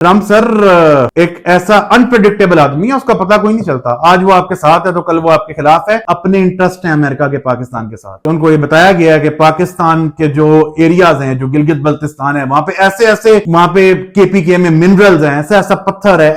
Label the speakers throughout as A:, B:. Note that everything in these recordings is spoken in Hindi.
A: ट्रम्प सर एक ऐसा अनप्रेडिक्टेबल आदमी है, उसका पता कोई नहीं चलता। आज वो आपके साथ है तो कल वो आपके खिलाफ है। अपने इंटरेस्ट हैं अमेरिका के पाकिस्तान के साथ। तो उनको ये बताया गया है कि पाकिस्तान के जो एरियाज हैं, जो गिलगित बल्तिस्तान है, वहां पे ऐसे वहां पे केपीके में मिनरल्स हैं, ऐसा पत्थर है,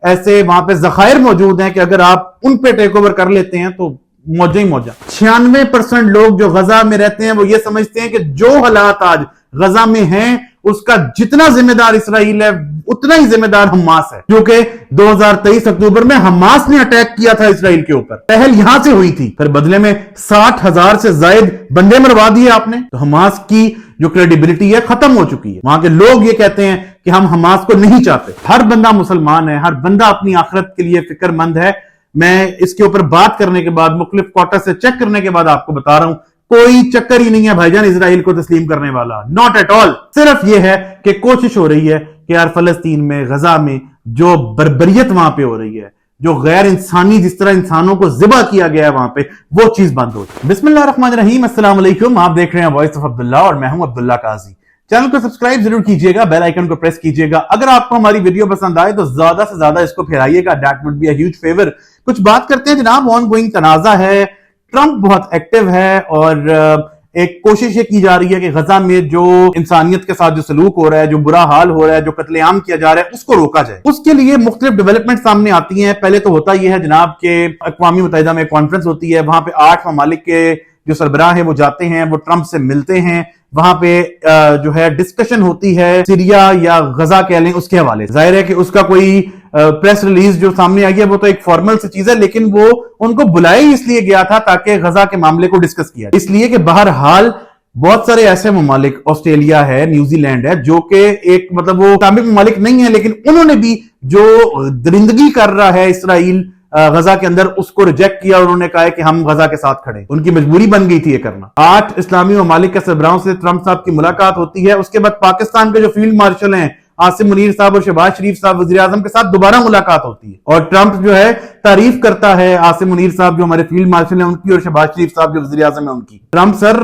A: ऐसे वहां पे जखायर मौजूद हैं कि अगर आप उन पे टेक ओवर कर लेते हैं तो मौजा ही मौजा। 96% लोग जो गजा में रहते हैं वो ये समझते हैं कि जो हालात आज गजा में हैं उसका जितना जिम्मेदार इसराइल है उतना ही जिम्मेदार हमास है, क्योंकि 2023 अक्टूबर में हमास ने अटैक किया था इसराइल के ऊपर। पहल यहां से हुई थी, फिर बदले में 60,000 से ज्यादा बंदे मरवा दिए आपने। तो हमास की जो क्रेडिबिलिटी है खत्म हो चुकी है। वहां के लोग ये कहते हैं कि हम हमास को नहीं चाहते। हर बंदा मुसलमान है, हर बंदा अपनी आखिरत के लिए फिक्रमंद है। मैं इसके ऊपर बात करने के बाद, मुख्तलिफ क्वार्टर से चेक करने के बाद आपको बता रहा हूं, कोई चक्कर ही नहीं है भाईजान इसराइल को तस्लीम करने वाला, नॉट एट ऑल। सिर्फ यह है कि कोशिश हो रही है कि यार फलस्तीन में, गजा में जो बर्बरियत वहां पे हो रही है, जो गैर इंसानी, जिस तरह इंसानों को जिबा किया गया है वहां पे, वो चीज बंद हो जाए। बिस्मिल्लाहिर्रहमानिर्रहीम, अस्सलाम वालेकुम। आप देख रहे हैं वॉइस ऑफ अब्दुल्ला और मैं हूं अब्दुल्ला काजी। चैनल को सब्सक्राइब जरूर कीजिएगा, बेल आइकन को प्रेस कीजिएगा। अगर आपको हमारी वीडियो पसंद आए तो ज्यादा से ज्यादा इसको फैलाइएगा, that would be a huge favour. कुछ बात करते हैं जनाब, ऑन गोइंग तनाजा है, ट्रंप बहुत एक्टिव है और एक कोशिश ये की जा रही है कि गजा में जो इंसानियत के साथ जो सलूक हो रहा है, जो बुरा हाल हो रहा है, जो कत्लेआम किया जा रहा है, उसको रोका जाए। उसके लिए मुख्तलिफ डेवलपमेंट सामने आती हैं। पहले तो होता यह है जनाब के अक़वाम मुत्तहिदा में कॉन्फ्रेंस होती है, वहां पे 8 ममालिक के जो सरबराह है वो जाते हैं, वो ट्रंप से मिलते हैं। वहां पे जो है डिस्कशन होती है सीरिया या गजा कह लें उसके हवाले। जाहिर है कि उसका कोई प्रेस रिलीज जो सामने आई है वो तो एक फॉर्मल सी चीज है, लेकिन वो उनको बुलाया ही इसलिए गया था ताकि गजा के मामले को डिस्कस किया, इसलिए कि बहरहाल बहुत सारे ऐसे ममालिक, ऑस्ट्रेलिया है, न्यूजीलैंड है, जो कि एक मतलब वो इस्लामिक ममालिक नहीं है, लेकिन उन्होंने भी जो दरिंदगी कर रहा है इसराइल गजा के अंदर, उसको रिजेक्ट किया। उन्होंने कहा है कि हम गजा के साथ खड़े। उनकी मजबूरी बन गई थी ये करना। 8 इस्लामी ममालिक के सरबराहों से ट्रंप साहब की मुलाकात होती है। उसके बाद पाकिस्तान के जो फील्ड मार्शल हैं आसिम मुनीर साहब और शहबाज शरीफ साहब, वज़ीर आज़म के साथ दोबारा मुलाकात होती है और ट्रंप जो है तारीफ करता है आसिम मुनीर साहब जो हमारे फील्ड मार्शल हैं उनकी, और शहबाज शरीफ साहब जो वज़ीर आज़म है उनकी। ट्रंप सर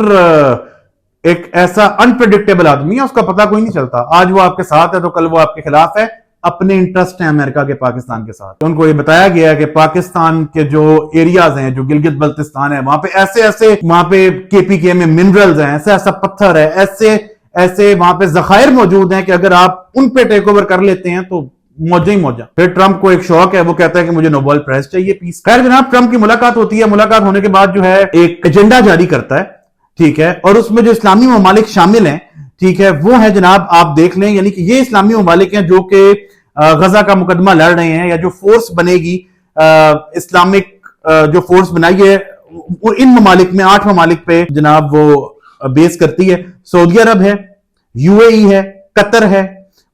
A: एक ऐसा अनप्रेडिक्टेबल आदमी है, उसका पता कोई नहीं चलता। आज वो आपके साथ है तो कल वो आपके खिलाफ है। अपने इंटरेस्ट हैं अमेरिका के पाकिस्तान के साथ। तो उनको ये बताया गया है कि पाकिस्तान के जो एरियाज हैं, जो गिलगित बल्तिस्तान है, वहां पे ऐसे वहां पे केपीके में मिनरल्स हैं, ऐसा पत्थर है, ऐसे वहां पे जखायर मौजूद हैं कि अगर आप उन पे टेक ओवर कर लेते हैं तो मौजा ही मौजा। फिर ट्रंप को एक शौक है, वो कहता है कि मुझे नोबेल प्राइज चाहिए पीस। खैर जनाब, ट्रंप की मुलाकात होती है। मुलाकात होने के बाद जो है एक एजेंडा जारी करता है, ठीक है, और उसमें जो इस्लामी ममालिक शामिल हैं, ठीक है, वो है जनाब आप देख लें, यानी कि ये इस्लामी ममालिक हैं जो कि गजा का मुकदमा लड़ रहे हैं, या जो फोर्स बनेगी इस्लामिक जो फोर्स बनाई है वो इन ममालिक में 8 ममालिक पे जनाब वो बेस करती है। सऊदी अरब है, यूएई है, कतर है,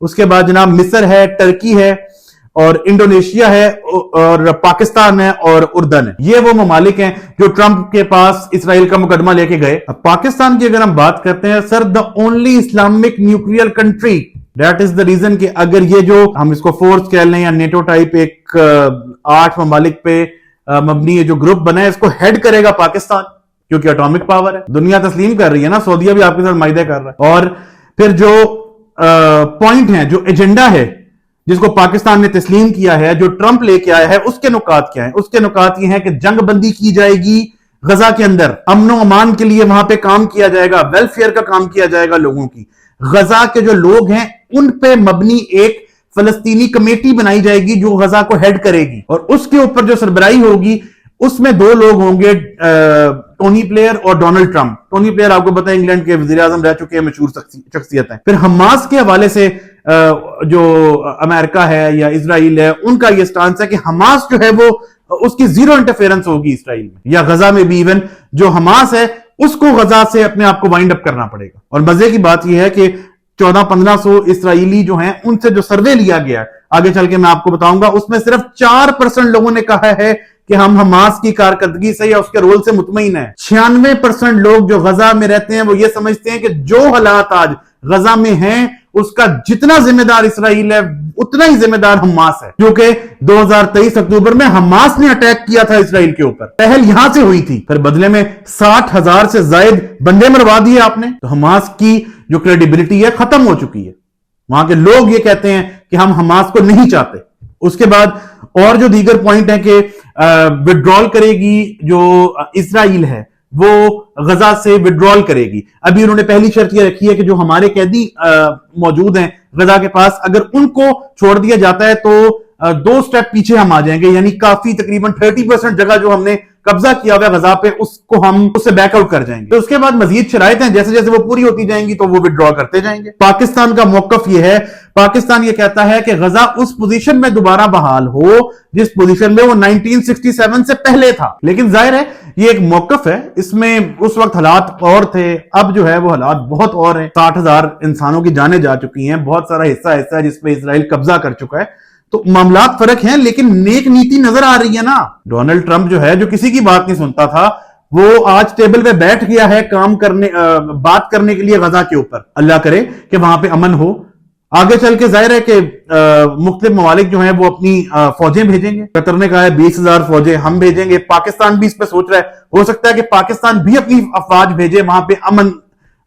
A: उसके बाद जनाब मिस्र है, टर्की है और इंडोनेशिया है और पाकिस्तान है और उर्दन है। ये वो ममालिक हैं जो ट्रंप के पास इसराइल का मुकदमा लेके गए। अब पाकिस्तान की अगर हम बात करते हैं, sir the only Islamic nuclear country, that is the reason कि अगर ये जो हम इसको फोर्स कह लें या नेटो टाइप एक 8 ममालिक पे मबनी जो ग्रुप बना है, इसको हेड करेगा पाकिस्तान, क्योंकि एटॉमिक पावर है, दुनिया तस्लीम कर रही है ना, सऊदीया भी आपके साथ मायदे कर रहा है। और फिर जो पॉइंट है, जो एजेंडा है जिसको पाकिस्तान ने तस्लीम किया है, जो ट्रंप लेके आया है, उसके नुकात क्या है? उसके नुकात ये हैं कि जंगबंदी की जाएगी गजा के अंदर, अमनो अमान के लिए वहां पे काम किया जाएगा, वेलफेयर का काम किया जाएगा लोगों की। गजा के जो लोग हैं उन पे मबनी एक फलस्तीनी कमेटी बनाई जाएगी जो गजा को हेड करेगी, और उसके ऊपर जो सरबराही होगी उसमें 2 लोग होंगे, टोनी ब्लेयर और डोनाल्ड ट्रंप। टोनी ब्लेयर आपको पता है इंग्लैंड के वजीर आजम रह चुके हैं, मशहूर शख्सियत है। फिर हमास के हवाले से जो अमेरिका है या इजराइल है, उनका यह स्टांस है कि हमास जो है वो उसकी जीरो इंटरफेरेंस होगी इसराइल में या गजा में भी। इवन जो हमास है उसको गजा से अपने आप को वाइंड अप करना पड़ेगा। और मजे की बात यह है कि 1400-1500 इसराइली जो हैं उनसे जो सर्वे लिया गया है, आगे चल के मैं आपको बताऊंगा, उसमें सिर्फ 4% लोगों ने कहा है कि हम हमास की कारकर्दगी से या उसके रोल से मुतमईन है। 96% लोग जो गजा में रहते हैं वो ये समझते हैं कि जो हालात आज गजा में हैं उसका जितना जिम्मेदार इसराइल है उतना ही जिम्मेदार हमास है, क्योंकि 2023 अक्टूबर में हमास ने अटैक किया था इसराइल के ऊपर। पहल यहां से हुई थी, फिर बदले में 60,000 से ज्यादा बंदे मरवा दिए आपने। तो हमास की जो क्रेडिबिलिटी है खत्म हो चुकी है। वहां के लोग ये कहते हैं कि हम हमास को नहीं चाहते। उसके बाद और जो दीगर पॉइंट है कि विड्रॉल करेगी जो इजराइल है, वो गजा से विड्रॉल करेगी। अभी उन्होंने पहली शर्त यह रखी है कि जो हमारे कैदी मौजूद हैं गजा के पास, अगर उनको छोड़ दिया जाता है तो 2 स्टेप पीछे हम आ जाएंगे, यानी काफी तकरीबन 30% जगह जो हमने कब्जा किया हुआ गजा पे उसको हम उससे बैकआउट कर जाएंगे। तो उसके बाद मजीद शराइत हैं, जैसे जैसे वो पूरी होती जाएंगी तो वो विड्रॉ करते जाएंगे। पाकिस्तान का मौकफ ये है, पाकिस्तान ये कहता है कि गजा उस पोजीशन में दोबारा बहाल हो जिस पोजीशन में वो 1967 से पहले था। लेकिन जाहिर है ये एक मौकफ है, इसमें उस वक्त हालात और थे, अब जो है वो हालात बहुत और हैं। 60,000 इंसानों की जानें जा चुकी हैं, बहुत सारा हिस्सा ऐसा है जिसपे इसराइल कब्जा कर चुका है। तो मामलात फर्क हैं, लेकिन नेक नीति नजर आ रही है ना। डोनाल्ड ट्रंप जो है, जो किसी की बात नहीं सुनता था, वो आज टेबल पे बैठ गया है काम करने बात करने के लिए गजा के ऊपर। अल्लाह करे कि वहां पे अमन हो। आगे चल के जाहिर है कि मुख्तलिफ ममालिक जो है वो अपनी फौजें भेजेंगे। कतर ने कहा है 20,000 फौजें हम भेजेंगे। पाकिस्तान भी इस पे सोच रहा है, हो सकता है कि पाकिस्तान भी अपनी अफवाज भेजे वहां पे अमन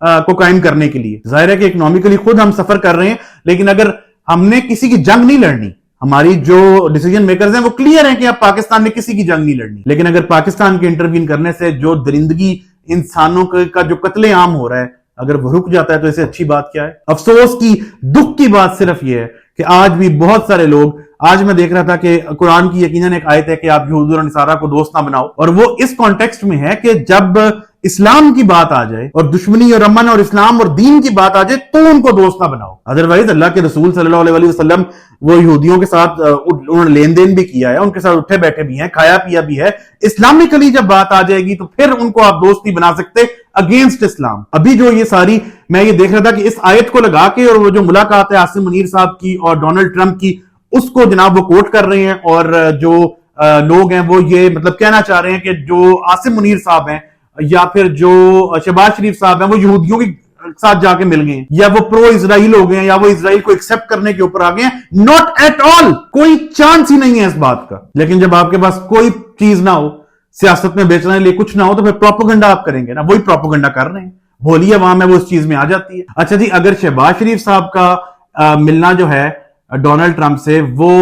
A: को कायम करने के लिए। जाहिर है कि इकोनॉमिकली खुद हम सफर कर रहे हैं, लेकिन अगर हमने किसी की जंग नहीं लड़नी, हमारी जो डिसीजन मेकर्स हैं वो क्लियर हैं कि अब पाकिस्तान ने किसी की जंग नहीं लड़नी। लेकिन अगर पाकिस्तान के इंटरवीन करने से जो दरिंदगी इंसानों का जो कत्लेआम हो रहा है, अगर वो रुक जाता है तो इससे अच्छी बात क्या है। अफसोस की, दुख की बात सिर्फ ये है कि आज भी बहुत सारे लोग, आज मैं देख रहा था कि कुरान की यकीनन एक आयत है कि आप यहूद और नसारा को दोस्त ना बनाओ, और वो इस कॉन्टेक्स्ट में है कि जब इस्लाम की बात आ जाए और दुश्मनी और अमन और इस्लाम और दीन की बात आ जाए तो उनको दोस्त ना बनाओ। अदरवाइज अल्लाह के रसूल सल्लल्लाहु अलैहि वसल्लम वो यहूदियों के साथ उन्होंने लेन देन भी किया है, उनके साथ उठे बैठे भी हैं, खाया पिया भी है। इस्लामिकली जब बात आ जाएगी तो फिर उनको आप दोस्त नहीं बना सकते अगेंस्ट इस्लाम। अभी जो ये सारी, मैं ये देख रहा था कि इस आयत को लगा के और वो जो मुलाकात है आसिम मुनीर साहब की और डोनाल्ड ट्रंप की, उसको जनाब वो कोट कर रहे हैं। और जो लोग हैं वो ये मतलब कहना चाह रहे हैं कि जो आसिम मुनीर साहब हैं या फिर जो शहबाज शरीफ साहब हैं वो यहूदियों के साथ जाके मिल गए, या वो प्रो इजराइल हो गए, या वो इजराइल को एक्सेप्ट करने के ऊपर आ गए हैं। नॉट एट ऑल, कोई चांस ही नहीं है इस बात का। लेकिन जब आपके पास कोई चीज ना हो, सियासत में बेचने के लिए कुछ ना हो, तो फिर प्रोपेगेंडा आप करेंगे ना। वही प्रोपेगेंडा कर रहे हैं, भोली अवाम है वो उस चीज में आ जाती है। अच्छा जी, अगर शहबाज शरीफ साहब का मिलना जो है डोनाल्ड ट्रंप से वो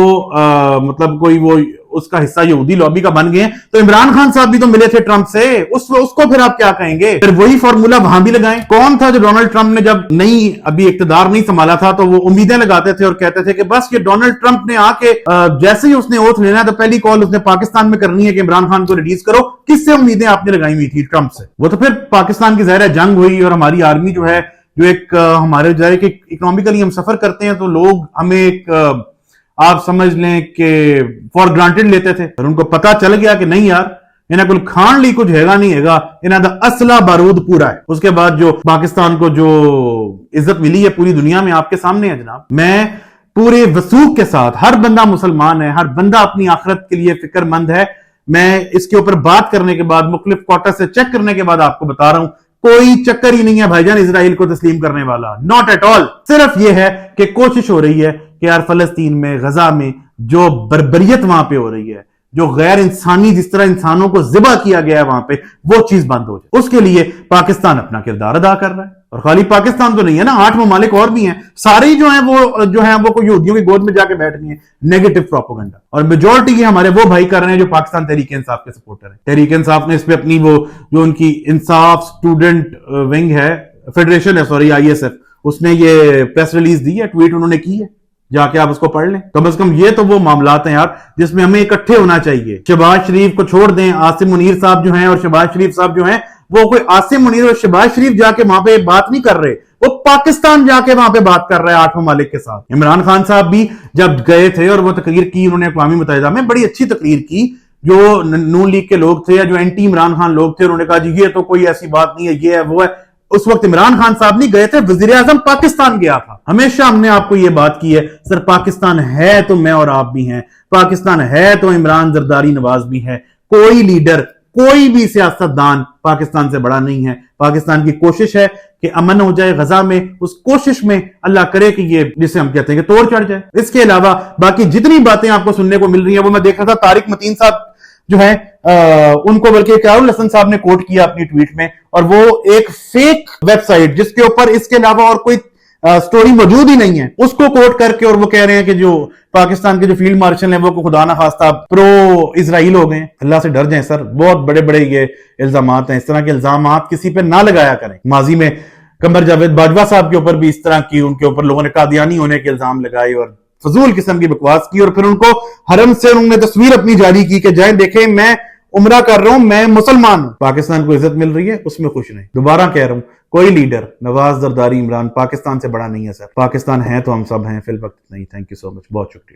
A: मतलब कोई वो उसका हिस्सा यहूदी लॉबी का बन गए, तो इमरान खान साहब भी तो मिले थे ट्रंप से, उसको फिर आप क्या कहेंगे? फिर वही फॉर्मूला वहां भी लगाएं। कौन था जो डोनाल्ड ट्रंप ने जब नहीं अभी इक्तदार नहीं संभाला था तो वो उम्मीदें लगाते थे और कहते थे कि बस ये डोनाल्ड ट्रंप ने आके जैसे ही उसने ओथ लेना है तो पहली कॉल उसने पाकिस्तान में करनी है कि इमरान खान को रिलीज करो। किससे उम्मीदें आपने लगाई हुई थी? ट्रंप से। वो तो फिर पाकिस्तान की ज़ाहिर जंग हुई और हमारी आर्मी जो है, जो एक हमारे जाहिर कि इकोनॉमिकली हम सफर करते हैं तो लोग हमें एक आप समझ लें कि फॉर ग्रांटेड लेते थे, और उनको पता चल गया कि नहीं यार इन्हें कुल खान ली कुछ हैगा नहीं हैगा, इन्हें तो असला बारूद पूरा है। उसके बाद जो पाकिस्तान को जो इज्जत मिली है पूरी दुनिया में आपके सामने है जनाब। मैं पूरे वसूख के साथ, हर बंदा मुसलमान है, हर बंदा अपनी आखिरत के लिए फिक्रमंद है। मैं इसके ऊपर बात करने के बाद, मुख्तलिफ क्वार्टर से चेक करने के बाद आपको बता रहा हूं, कोई चक्कर ही नहीं है भाईजान इजराइल को तस्लीम करने वाला। Not at all. सिर्फ यह है कि कोशिश हो रही है कि यार फलस्तीन में, गजा में जो बर्बरियत वहां पे हो रही है, जो गैर इंसानी, जिस तरह इंसानों को जिबा किया गया है वहां पे, वो चीज बंद हो जाए। उसके लिए पाकिस्तान अपना किरदार अदा कर रहा है। और खाली पाकिस्तान तो नहीं है ना, 8 ममालिक और भी हैं, सारे जो हैं वो कोई यहूदियों की गोद में जाके बैठ गए हैं। Negative propaganda. और मेजोरिटी हमारे वो भाई कर रहे हैं जो पाकिस्तान तहरीक इंसाफ के सपोर्टर है। तहरीक इंसाफ ने इस पे अपनी वो जो उनकी इंसाफ स्टूडेंट विंग है, फेडरेशन है, सॉरी ISF, उसने ये प्रेस रिलीज दी है, ट्वीट उन्होंने की है, जाके आप उसको पढ़ लें। कम से कम ये तो वो मामलात हैं यार जिसमें हमें इकट्ठे होना चाहिए। शहबाज शरीफ को छोड़ दें, आसिम मुनीर साहब जो हैं और शहबाज शरीफ साहब जो हैं, वो कोई आसिम मुनीर और शहबाज शरीफ जाके वहां पे बात नहीं कर रहे, वो पाकिस्तान जाके वहां पे बात कर रहा है 8 ममालिक के साथ। इमरान खान साहब भी जब गए थे और वो तकरीर की उन्होंने अक़वामी मुत्तहिदा में, बड़ी अच्छी तकरीर की। जो नून लीग के लोग थे या जो एंटी इमरान खान लोग थे, उन्होंने कहा जी ये तो कोई ऐसी बात नहीं है, ये है वो है। उस वक्त इमरान खान साहब नहीं गए थे, वजीर आजम पाकिस्तान गया था। हमेशा हमने आपको यह बात की है, सर पाकिस्तान है तो मैं और आप भी हैं, पाकिस्तान है तो इमरान जरदारी नवाज भी है। कोई लीडर, कोई भी सियासतदान पाकिस्तान से बड़ा नहीं है। पाकिस्तान की कोशिश है कि अमन हो जाए गजा में, उस कोशिश में अल्लाह करे कि ये जिसे हम कहते हैं कि तोड़ चढ़ जाए। इसके अलावा बाकी जितनी बातें आपको सुनने को मिल रही है, वो मैं देख रहा था तारिक मतीन साहब जो है उनको बल्कि इकरारुल हसन साहब ने कोट किया अपनी ट्वीट में, और वो एक फेक वेबसाइट जिसके ऊपर इसके अलावा और कोई स्टोरी मौजूद ही नहीं है, उसको कोट करके और वो कह रहे हैं कि जो पाकिस्तान के जो फील्ड मार्शल हैं वो खुदा ना खास्ता प्रो इजराइल हो गए। अल्लाह से डर जाएं सर, बहुत बड़े बड़े ये इल्जामात हैं, इस तरह के इल्जामात किसी पे ना लगाया करें। माजी में कमर जावेद बाजवा साहब के ऊपर भी इस तरह की उनके ऊपर लोगों ने कादियानी होने के इल्जाम लगाए और फजूल किस्म की बकवास की, और फिर उनको हरम से उन्होंने तस्वीर अपनी जारी की कि जाए देखें मैं उम्रा कर रहा हूं, मैं मुसलमान हूं। पाकिस्तान को इज्जत मिल रही है, उसमें खुश नहीं। दोबारा कह रहा हूं, कोई लीडर नवाज, जरदारी, इमरान पाकिस्तान से बड़ा नहीं है सर। पाकिस्तान है तो हम सब हैं, फिल वक्त नहीं। थैंक यू सो मच, बहुत शुक्रिया।